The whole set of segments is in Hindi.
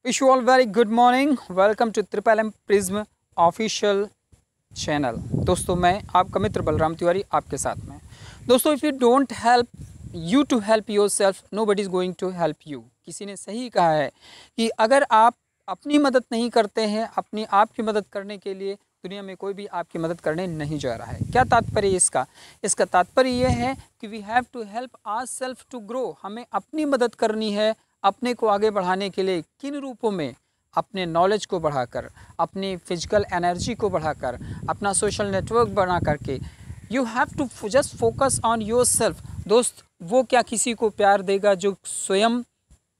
Wish you all very good morning. Welcome to triple M prism official channel. दोस्तों, मैं आपका मित्र बलराम तिवारी आपके साथ में। दोस्तों, if you don't help you to help your self, nobody is going to help you. किसी ने सही कहा है कि अगर आप अपनी मदद नहीं करते हैं, अपनी आप की मदद करने के लिए दुनिया में कोई भी आपकी मदद करने नहीं जा रहा है। क्या तात्पर्य इसका? इसका तात्पर्य यह है कि we have to help our self to grow. हमें अपनी मदद करनी है अपने को आगे बढ़ाने के लिए। किन रूपों में? अपने नॉलेज को बढ़ाकर, अपनी फिजिकल एनर्जी को बढ़ाकर, अपना सोशल नेटवर्क बना करके। You have to just focus on your self. दोस्त, वो क्या किसी को प्यार देगा जो स्वयं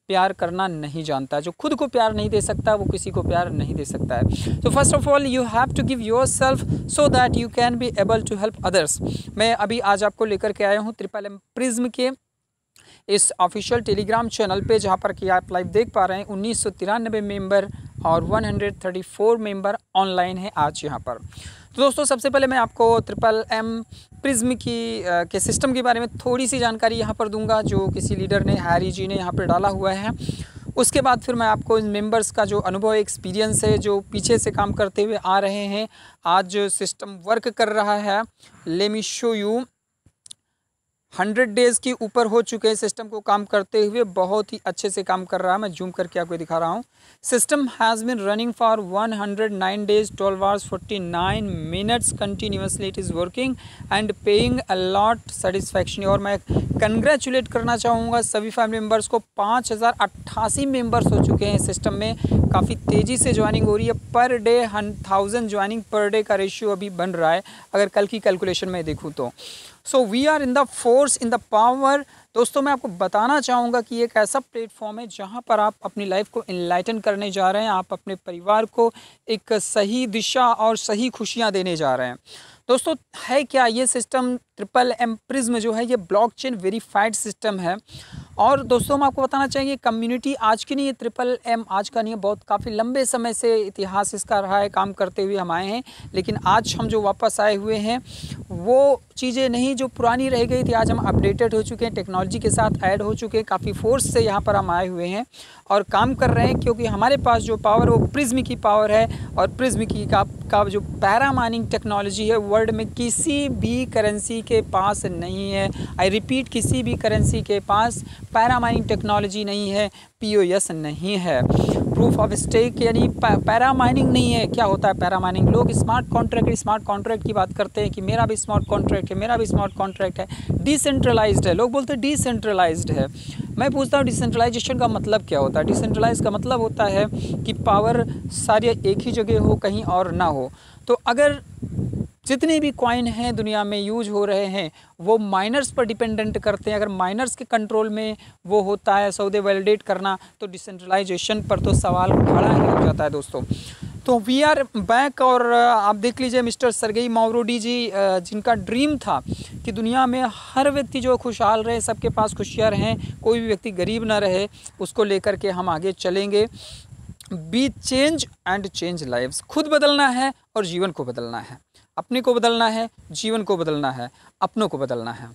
प्यार करना नहीं जानता? जो खुद को प्यार नहीं दे सकता वो किसी को प्यार नहीं दे सकता है। तो first of all you have to give your self so that you can be able to help others. मैं अभी आज आपको लेकर के आया हूँ ट्रिपल एम प्रिज्म के इस ऑफिशियल टेलीग्राम चैनल पे, जहाँ पर कि आप लाइव देख पा रहे हैं 1993 मेंबर और 134 मेंबर ऑनलाइन है आज यहाँ पर। तो दोस्तों, सबसे पहले मैं आपको ट्रिपल एम प्रिज्म के सिस्टम के बारे में थोड़ी सी जानकारी यहाँ पर दूंगा, जो किसी लीडर ने, हैरी जी ने यहाँ पर डाला हुआ है। उसके बाद फिर मैं आपको इन मेंबर्स का जो अनुभव, एक्सपीरियंस है, जो पीछे से काम करते हुए आ रहे हैं, आज सिस्टम वर्क कर रहा है। Let me show you. 100 days के ऊपर हो चुके हैं सिस्टम को काम करते हुए, बहुत ही अच्छे से काम कर रहा है। मैं जूम करके आपको दिखा रहा हूँ। System has been running for 109 days 12 hours 49 minutes continuously it is working and paying a lot satisfaction. और मैं कंग्रेचुलेट करना चाहूँगा सभी फैमिली मेम्बर्स को। 5088 मेम्बर्स हो चुके हैं सिस्टम में। काफ़ी तेज़ी से ज्वाइनिंग हो रही है। Per day 1000 joining per day का रेशियो अभी बन रहा है, अगर कल की कैलकुलेशन में देखूँ तो। So we are in the force, in the power. दोस्तों, मैं आपको बताना चाहूँगा कि एक ऐसा प्लेटफॉर्म है जहाँ पर आप अपनी लाइफ को इनलाइटन करने जा रहे हैं। आप अपने परिवार को एक सही दिशा और सही खुशियाँ देने जा रहे हैं। दोस्तों, है क्या ये सिस्टम? ट्रिपल एम प्रिज्म जो है ये ब्लॉकचेन वेरीफाइड सिस्टम है। और दोस्तों, हम आपको बताना चाहेंगे कम्युनिटी आज की नहीं है, ट्रिपल एम आज का नहीं है, बहुत काफ़ी लंबे समय से इतिहास इसका रहा है, काम करते हुए हम आए हैं। लेकिन आज हम जो वापस आए हुए हैं वो चीज़ें नहीं जो पुरानी रह गई थी। आज हम अपडेटेड हो चुके हैं, टेक्नोलॉजी के साथ ऐड हो चुके हैं, काफ़ी फोर्स से यहाँ पर हम आए हुए हैं और काम कर रहे हैं। क्योंकि हमारे पास जो पावर वो प्रिज्म की पावर है। और प्रिज्म की का जो पैरा माइनिंग टेक्नोलॉजी है, वर्ल्ड में किसी भी करेंसी के पास नहीं है। आई रिपीट, किसी भी करेंसी के पास पैरा माइनिंग टेक्नोलॉजी नहीं है, POS नहीं है, प्रूफ ऑफ स्टेक यानी पैरा माइनिंग नहीं है। क्या होता है पैरा माइनिंग? लोग स्मार्ट कॉन्ट्रैक्ट की बात करते हैं कि मेरा भी स्मार्ट कॉन्ट्रैक्ट है, मेरा भी स्मार्ट कॉन्ट्रैक्ट है। डिसेंट्रलाइज्ड है, लोग बोलते हैं डिसेंट्रलाइज्ड है। मैं पूछता हूँ डिसेंट्रलाइजेशन का मतलब क्या होता है? डिसेंट्रलाइज का मतलब होता है कि पावर सारी एक ही जगह हो, कहीं और ना हो। तो अगर जितने भी कॉइन हैं दुनिया में यूज हो रहे हैं वो माइनर्स पर डिपेंडेंट करते हैं। अगर माइनर्स के कंट्रोल में वो होता है सौदे वैलिडेट करना, तो डिसेंट्रलाइजेशन पर तो सवाल खड़ा ही हो जाता है दोस्तों। तो वी आर बैक। और आप देख लीजिए मिस्टर सर्गेई मावरोडी जी, जिनका ड्रीम था कि दुनिया में हर व्यक्ति जो खुशहाल रहे, सबके पास खुशियाँ रहें, कोई भी व्यक्ति गरीब ना रहे, उसको लेकर के हम आगे चलेंगे। B change and change lives. खुद बदलना है और जीवन को बदलना है। अपने को बदलना है, जीवन को बदलना है, अपनों को बदलना है।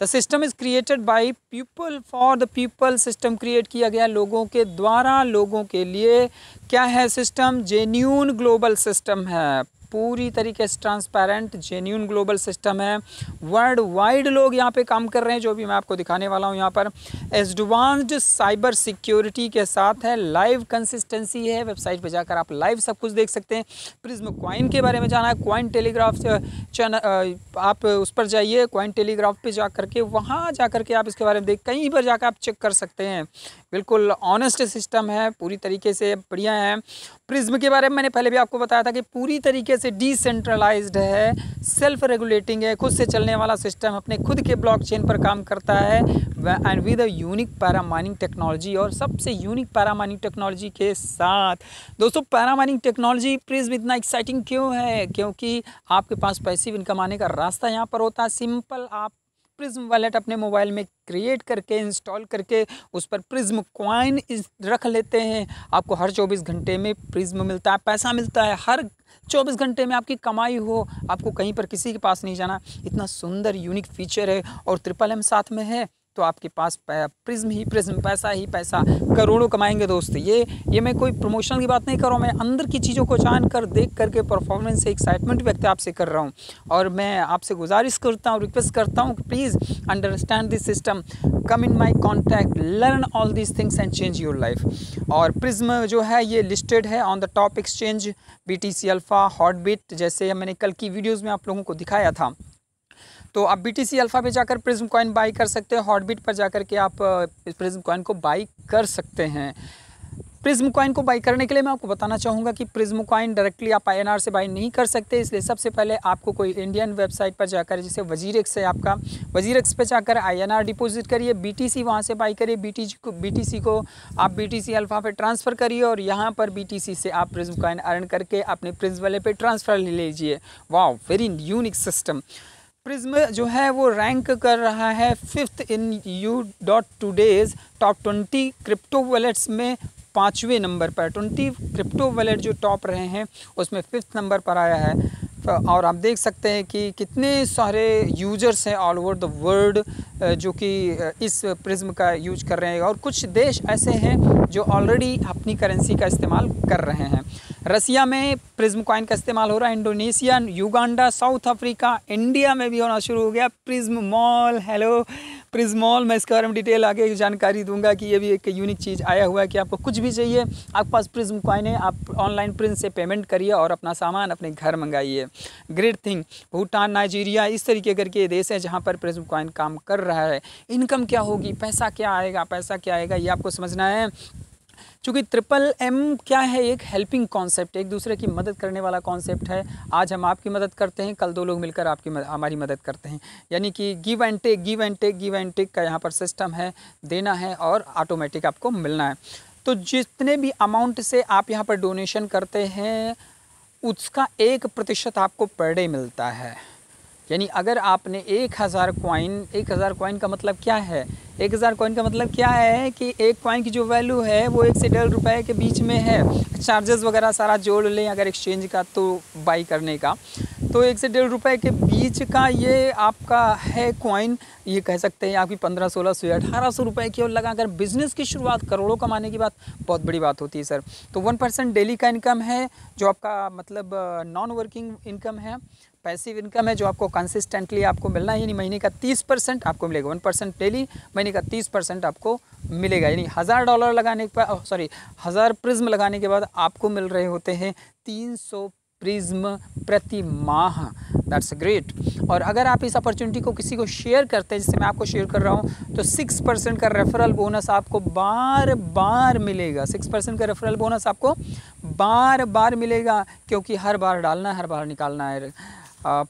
The system is created by people for the people. System create किया गया लोगों के द्वारा, लोगों के लिए। क्या है सिस्टम? जेन्यून ग्लोबल सिस्टम है, पूरी तरीके से ट्रांसपेरेंट जेन्यून ग्लोबल सिस्टम है। वर्ल्ड वाइड लोग यहाँ पे काम कर रहे हैं, जो भी मैं आपको दिखाने वाला हूँ यहाँ पर। एडवांस्ड साइबर सिक्योरिटी के साथ है, लाइव कंसिस्टेंसी है। वेबसाइट पे जाकर आप लाइव सब कुछ देख सकते हैं। प्रिज्म कॉइन के बारे में जाना है, कॉइन टेलीग्राफ चैनल, आप उस पर जाइए, कॉइन टेलीग्राफ पे जा करके, वहाँ जा करके आप इसके बारे में कहीं पर जाकर आप चेक कर सकते हैं। बिल्कुल ऑनेस्ट सिस्टम है, पूरी तरीके से बढ़िया है। प्रिज्म के बारे में मैंने पहले भी आपको बताया था कि पूरी तरीके से डिसेंट्रलाइज्ड है, सेल्फ रेगुलेटिंग है, खुद से चलने वाला सिस्टम, अपने खुद के ब्लॉकचेन पर काम करता है and with a unique para mining technology. और सबसे यूनिक पैरा माइनिंग टेक्नोलॉजी के साथ दोस्तों, पैरा माइनिंग टेक्नोलॉजी प्रिज्म इतना एक्साइटिंग क्यों है? क्योंकि आपके पास पैसिव इनकम आने का रास्ता यहाँ पर होता है सिंपल। आप प्रिज्म वॉलेट अपने मोबाइल में क्रिएट करके, इंस्टॉल करके, उस पर प्रिज्म कॉइन रख लेते हैं। आपको हर 24 घंटे में प्रिज्म मिलता है, पैसा मिलता है। हर 24 घंटे में आपकी कमाई हो, आपको कहीं पर किसी के पास नहीं जाना। इतना सुंदर यूनिक फीचर है और ट्रिपल एम साथ में है। तो आपके पास प्रिज्म ही प्रिज्म, पैसा ही पैसा, करोड़ों कमाएंगे दोस्त। ये मैं कोई प्रमोशन की बात नहीं कर रहा हूँ, मैं अंदर की चीज़ों को जान कर देख करके परफॉर्मेंस से एक्साइटमेंट व्यक्त आपसे कर रहा हूँ। और मैं आपसे गुजारिश करता हूँ, रिक्वेस्ट करता हूँ कि please understand this system, come in my contact, learn all this things and change your life. और प्रिज्म जो है ये लिस्टेड है on the top exchange BTC alpha, Hotbit, जैसे मैंने कल की वीडियोज़ में आप लोगों को दिखाया था। तो आप BTC अल्फ़ा पे जाकर प्रिज्म कॉइन बाई कर सकते हैं, हॉटबिट पर जाकर के आप प्रिज्म कॉइन को बाई कर सकते हैं। प्रिज्म कॉइन को बाई करने के लिए मैं आपको बताना चाहूँगा कि प्रिज्म कॉइन डायरेक्टली आप INR से बाई नहीं कर सकते, इसलिए सबसे पहले आपको कोई इंडियन वेबसाइट पर जाकर, जैसे वजीरेक्स है आपका, वजीरेक्स पे जाकर INR डिपॉजिट करिए, BTC वहाँ से बाई करिए, BTC को आप BTC अल्फ़ा पे ट्रांसफ़र करिए और यहाँ पर BTC से आप प्रिज्म कॉइन अर्न करके अपने प्रिज्म वाले पे ट्रांसफ़र ले लीजिए। वाह, वेरी यूनिक सिस्टम। प्रिज्म जो है वो रैंक कर रहा है 5th इन U.Today's टॉप 20 क्रिप्टो वॉलेट्स में 5वें नंबर पर। 20 क्रिप्टो वॉलेट जो टॉप रहे हैं उसमें 5th नंबर पर आया है। और आप देख सकते हैं कि कितने सारे यूजर्स हैं ऑल ओवर द वर्ल्ड जो कि इस प्रिज्म का यूज कर रहे हैं, और कुछ देश ऐसे हैं जो ऑलरेडी अपनी करेंसी का इस्तेमाल कर रहे हैं। रसिया में प्रिज्म कॉइन का इस्तेमाल हो रहा है, Indonesia, Uganda, south Africa, India में भी होना शुरू हो गया। Prism mall, hello prism mall, मैं इसके बारे में डिटेल आगे जानकारी दूंगा कि ये भी एक यूनिक चीज़ आया हुआ है कि आपको कुछ भी चाहिए, आपके पास प्रिज्म कॉइन है, आप ऑनलाइन प्रिज्म से पेमेंट करिए और अपना सामान अपने घर मंगाइए। Great thing. भूटान, नाइजीरिया, इस तरीके करके देश है जहाँ पर प्रिज्म कॉइन काम कर रहा है। इनकम क्या होगी, पैसा क्या आएगा, पैसा क्या आएगा, ये आपको समझना है। चूँकि MMM क्या है, एक हेल्पिंग कॉन्सेप्ट, एक दूसरे की मदद करने वाला कॉन्सेप्ट है। आज हम आपकी मदद करते हैं, कल 2 लोग मिलकर हमारी मदद करते हैं, यानी कि गिव एंड टेक का यहाँ पर सिस्टम है, देना है और ऑटोमेटिक आपको मिलना है। तो जितने भी अमाउंट से आप यहाँ पर डोनेशन करते हैं उसका 1% आपको पर डे मिलता है। यानी अगर आपने 1000 कॉइन का मतलब क्या है, 1000 कॉइन का मतलब क्या है कि एक कॉइन की जो वैल्यू है वो 1 से 1.5 रुपये के बीच में है। चार्जेस वगैरह सारा जोड़ लें अगर एक्सचेंज का तो बाई करने का, तो 1 से 1.5 रुपये के बीच का ये आपका है कॉइन। ये कह सकते हैं आपकी 1500, 1600 या 1800 रुपये की, और लगाकर बिज़नेस की शुरुआत करोड़ों कमाने की बात बहुत बड़ी बात होती है सर। तो 1% डेली का इनकम है जो आपका मतलब नॉन वर्किंग इनकम है, पैसिव इनकम है जो आपको कंसिस्टेंटली आपको मिलना है। यानी महीने का 30% आपको मिलेगा, 1% डेली, महीने का 30% आपको मिलेगा। यानी $1000 लगाने के बाद, 1000 प्रिज्म लगाने के बाद आपको मिल रहे होते हैं 300 प्रिज्म प्रति माह। That's great. और अगर आप इस अपॉर्चुनिटी को किसी को शेयर करते हैं, जैसे मैं आपको शेयर कर रहा हूँ, तो 6% का रेफरल बोनस आपको बार बार मिलेगा। 6% का रेफरल बोनस आपको बार बार मिलेगा, क्योंकि हर बार डालना है, हर बार निकालना है।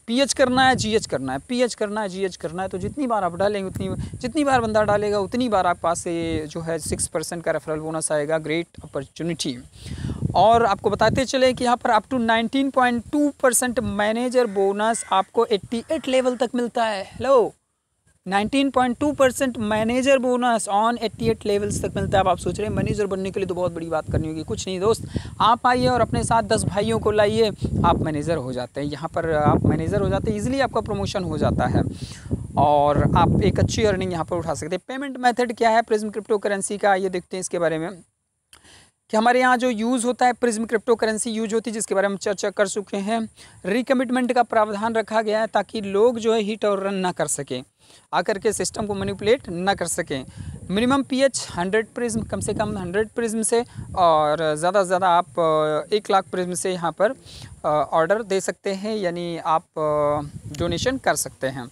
PH करना है, GH करना है, PH करना है, GH करना है। तो जितनी बार आप डालेंगे जितनी बार बंदा डालेगा उतनी बार आपके पास से जो है 6% का रेफरल बोनस आएगा। Great opportunity. और आपको बताते चले कि यहाँ पर अप टू 19.2% मैनेजर बोनस आपको 88 लेवल तक मिलता है। Hello, 19.2% manager bonus on 88 levels तक मिलता है। अब आप सोच रहे हैं मैनेजर बनने के लिए तो बहुत बड़ी बात करनी होगी। कुछ नहीं दोस्त, आप आइए और अपने साथ 10 भाइयों को लाइए, आप मैनेजर हो जाते हैं। यहाँ पर आप मैनेजर हो जाते हैं, ईजिली आपका प्रमोशन हो जाता है और आप एक अच्छी अर्निंग यहाँ पर उठा सकते हैं। पेमेंट मेथड क्या है प्रिज्म क्रिप्टो करेंसी का, ये देखते हैं इसके बारे में कि हमारे यहाँ जो यूज़ होता है प्रिज्म क्रिप्टो करेंसी यूज होती है, जिसके बारे में चर्चा कर चुके हैं। रिकमिटमेंट का प्रावधान रखा गया है ताकि लोग जो है हिट और रन ना कर सकें, आकर के सिस्टम को मैनिपुलेट ना कर सकें। मिनिमम PH 100 प्रिज्म, कम से कम 100 प्रिज्म से, और ज़्यादा से ज़्यादा आप 1 लाख प्रिज्म से यहाँ पर ऑर्डर दे सकते हैं, यानी आप डोनेशन कर सकते हैं।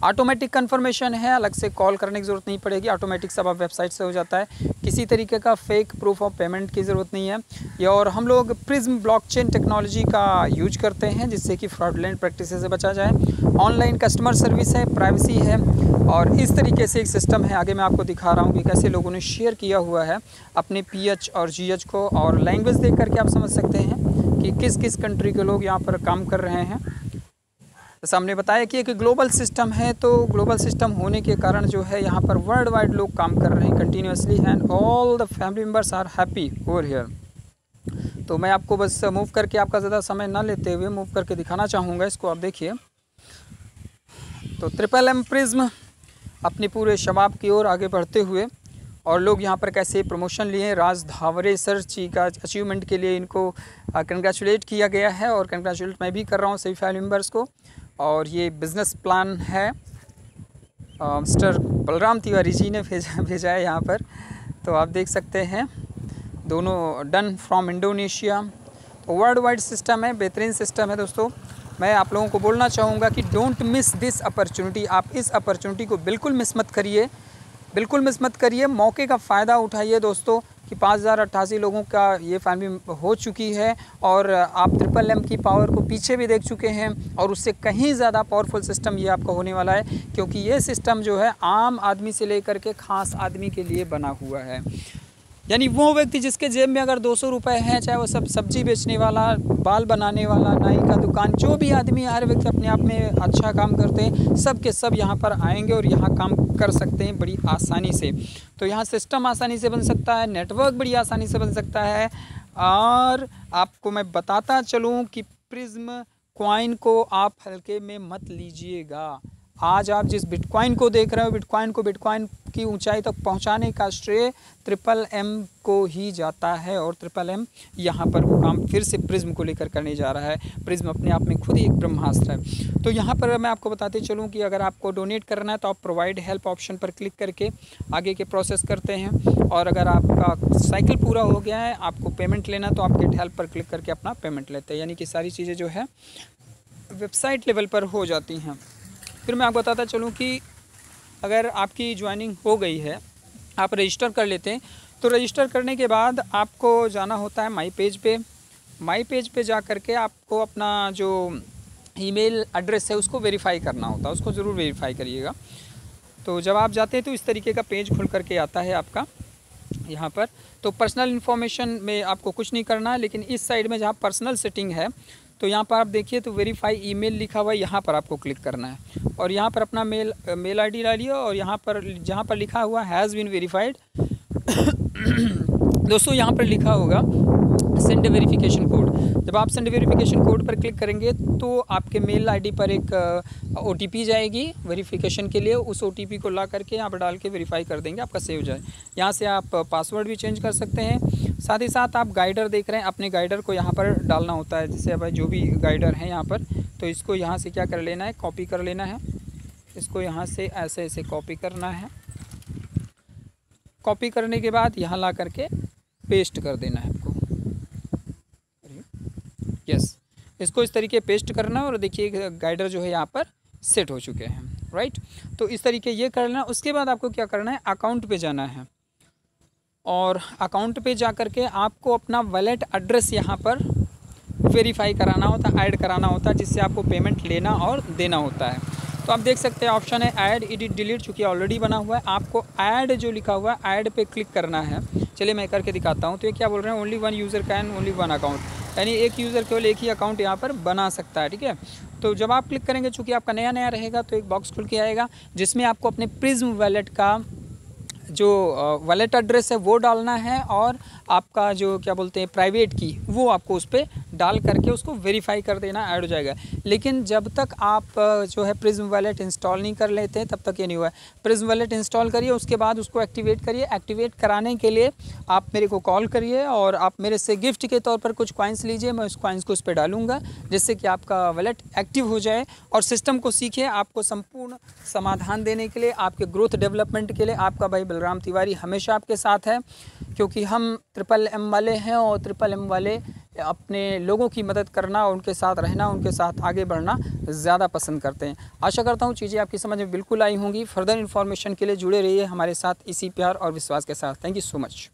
ऑटोमेटिक कन्फर्मेशन है, अलग से कॉल करने की ज़रूरत नहीं पड़ेगी, ऑटोमेटिक सब आप वेबसाइट से हो जाता है। किसी तरीके का फेक प्रूफ ऑफ पेमेंट की ज़रूरत नहीं है ये। और हम लोग प्रिज्म ब्लॉकचेन टेक्नोलॉजी का यूज करते हैं जिससे कि फ्रॉडलेंट प्रैक्टिसेस से बचा जाए। ऑनलाइन कस्टमर सर्विस है, प्राइवेसी है, और इस तरीके से एक सिस्टम है। आगे मैं आपको दिखा रहा हूँ कि कैसे लोगों ने शेयर किया हुआ है अपने PH और GH को, और लैंग्वेज देख करके आप समझ सकते हैं कि किस किस कंट्री के लोग यहाँ पर काम कर रहे हैं। जैसा हमने बताया कि एक ग्लोबल सिस्टम है, तो ग्लोबल सिस्टम होने के कारण जो है यहाँ पर वर्ल्ड वाइड लोग काम कर रहे हैं continuously, and all the family members are happy over here. तो मैं आपको बस मूव करके, आपका ज़्यादा समय ना लेते हुए मूव करके दिखाना चाहूँगा। इसको आप देखिए, तो MMM प्रिज्म अपने पूरे शबाब की ओर आगे बढ़ते हुए, और लोग यहाँ पर कैसे प्रमोशन लिए। राज धावरे सर जी का अचीवमेंट के लिए इनको कंग्रेचुलेट किया गया है, और कंग्रेचुलेट मैं भी कर रहा हूँ सभी फैमिली मेम्बर्स को। और ये बिज़नेस प्लान है मिस्टर बलराम तिवारी जी ने भेजा है यहाँ पर, तो आप देख सकते हैं दोनों डन फ्रॉम इंडोनेशिया। तो वर्ल्ड वाइड सिस्टम है, बेहतरीन सिस्टम है दोस्तों। मैं आप लोगों को बोलना चाहूँगा कि डोंट मिस दिस अपॉर्चुनिटी। आप इस अपॉर्चुनिटी को बिल्कुल मिस मत करिए, बिल्कुल मिस मत करिए। मौके का फ़ायदा उठाइए दोस्तों कि 5088 लोगों का ये फैमिली हो चुकी है, और आप ट्रिपल एम की पावर को पीछे भी देख चुके हैं, और उससे कहीं ज़्यादा पावरफुल सिस्टम ये आपका होने वाला है, क्योंकि ये सिस्टम जो है आम आदमी से लेकर के ख़ास आदमी के लिए बना हुआ है। यानी वो व्यक्ति जिसके जेब में अगर 200 रुपये हैं, चाहे वो सब सब्जी बेचने वाला, बाल बनाने वाला, नाई का दुकान, जो भी आदमी, हर व्यक्ति अपने आप में अच्छा काम करते हैं, सब के सब यहाँ पर आएंगे और यहाँ काम कर सकते हैं बड़ी आसानी से। तो यहाँ सिस्टम आसानी से बन सकता है, नेटवर्क बड़ी आसानी से बन सकता है। और आपको मैं बताता चलूँ कि प्रिज्म कॉइन को आप हल्के में मत लीजिएगा। आज आप जिस बिटकॉइन को देख रहे हो, बिटकॉइन की ऊंचाई तक पहुंचाने का श्रेय ट्रिपल एम को ही जाता है, और ट्रिपल एम यहाँ पर वो काम फिर से प्रिज्म को लेकर करने जा रहा है। प्रिज्म अपने आप में खुद ही एक ब्रह्मास्त्र है। तो यहाँ पर मैं आपको बताते चलूँ कि अगर आपको डोनेट करना है तो आप प्रोवाइड हेल्प ऑप्शन पर क्लिक करके आगे के प्रोसेस करते हैं, और अगर आपका साइकिल पूरा हो गया है, आपको पेमेंट लेना, तो आप गेट हेल्प पर क्लिक करके अपना पेमेंट लेते हैं। यानी कि सारी चीज़ें जो है वेबसाइट लेवल पर हो जाती हैं। फिर मैं आपको बताता चलूँ कि अगर आपकी ज्वाइनिंग हो गई है, आप रजिस्टर कर लेते हैं, तो रजिस्टर करने के बाद आपको जाना होता है माई पेज पे। माई पेज पे जा कर के आपको अपना जो ईमेल एड्रेस है उसको वेरीफाई करना होता है, उसको ज़रूर वेरीफाई करिएगा। तो जब आप जाते हैं तो इस तरीके का पेज खुल करके आता है आपका यहाँ पर। तो पर्सनल इन्फॉर्मेशन में आपको कुछ नहीं करना है, लेकिन इस साइड में जहाँ पर्सनल सेटिंग है, तो यहाँ पर आप देखिए तो वेरीफाई ईमेल लिखा हुआ है, यहाँ पर आपको क्लिक करना है, और यहाँ पर अपना मेल आईडी डालिए, और यहाँ पर जहाँ पर लिखा हुआ हैज़ बीन वेरीफाइड दोस्तों, यहाँ पर लिखा होगा सेंड वेरिफिकेशन कोड। जब आप सेंड वेरिफिकेशन कोड पर क्लिक करेंगे तो आपके मेल आईडी पर एक OTP जाएगी वेरिफिकेशन के लिए। उस OTP को ला करके यहाँ पर डाल के वेरीफाई कर देंगे, आपका सेव जाए। यहाँ से आप पासवर्ड भी चेंज कर सकते हैं। साथ ही साथ आप गाइडर देख रहे हैं, अपने गाइडर को यहाँ पर डालना होता है। जैसे अब जो भी गाइडर हैं यहाँ पर, तो इसको यहाँ से क्या कर लेना है, कॉपी कर लेना है। इसको यहाँ से ऐसे ऐसे कॉपी करना है। कॉपी करने के बाद यहाँ ला करके पेस्ट कर देना है आपको। यस, इसको इस तरीके पेस्ट करना है, और देखिए गाइडर जो है यहाँ पर सेट हो चुके हैं, राइट। तो इस तरीके ये करना। उसके बाद आपको क्या करना है, अकाउंट पे जाना है, और अकाउंट पे जा कर के आपको अपना वॉलेट एड्रेस यहाँ पर वेरीफाई कराना होता है, ऐड कराना होता है, जिससे आपको पेमेंट लेना और देना होता है। तो आप देख सकते हैं ऑप्शन है ऐड एडिट डिलीट, चूँकि ऑलरेडी बना हुआ है। आपको ऐड जो लिखा हुआ है ऐड पे क्लिक करना है। चलिए मैं करके दिखाता हूँ। तो ये क्या बोल रहे हैं, only one user can only one account, यानी एक यूज़र केवल एक ही अकाउंट यहाँ पर बना सकता है, ठीक है। तो जब आप क्लिक करेंगे, चूँकि आपका नया नया रहेगा, तो एक बॉक्स खुल के आएगा जिसमें आपको अपने प्रिज्म वॉलेट का जो वॉलेट एड्रेस है वो डालना है, और आपका जो क्या बोलते हैं प्राइवेट की, वो आपको उस पर डाल करके उसको वेरीफाई कर देना, ऐड हो जाएगा। लेकिन जब तक आप जो है प्रिज्म वॉलेट इंस्टॉल नहीं कर लेते तब तक ये नहीं हुआ है। प्रिज्म वॉलेट इंस्टॉल करिए, उसके बाद उसको एक्टिवेट करिए। एक्टिवेट कराने के लिए आप मेरे को कॉल करिए, और आप मेरे से गिफ्ट के तौर पर कुछ कॉइन्स लीजिए। मैं उस कॉइन्स को उस पर डालूंगा, जिससे कि आपका वॉलेट एक्टिव हो जाए, और सिस्टम को सीखिए। आपको संपूर्ण समाधान देने के लिए, आपके ग्रोथ डेवलपमेंट के लिए आपका भाई बलराम तिवारी हमेशा आपके साथ है, क्योंकि हम ट्रिपल एम वाले हैं, और ट्रिपल एम वाले अपने लोगों की मदद करना, उनके साथ रहना, उनके साथ आगे बढ़ना ज़्यादा पसंद करते हैं। आशा करता हूँ चीज़ें आपकी समझ में बिल्कुल आई होंगी। फर्दर इन्फॉर्मेशन के लिए जुड़े रहिए हमारे साथ इसी प्यार और विश्वास के साथ। Thank you so much.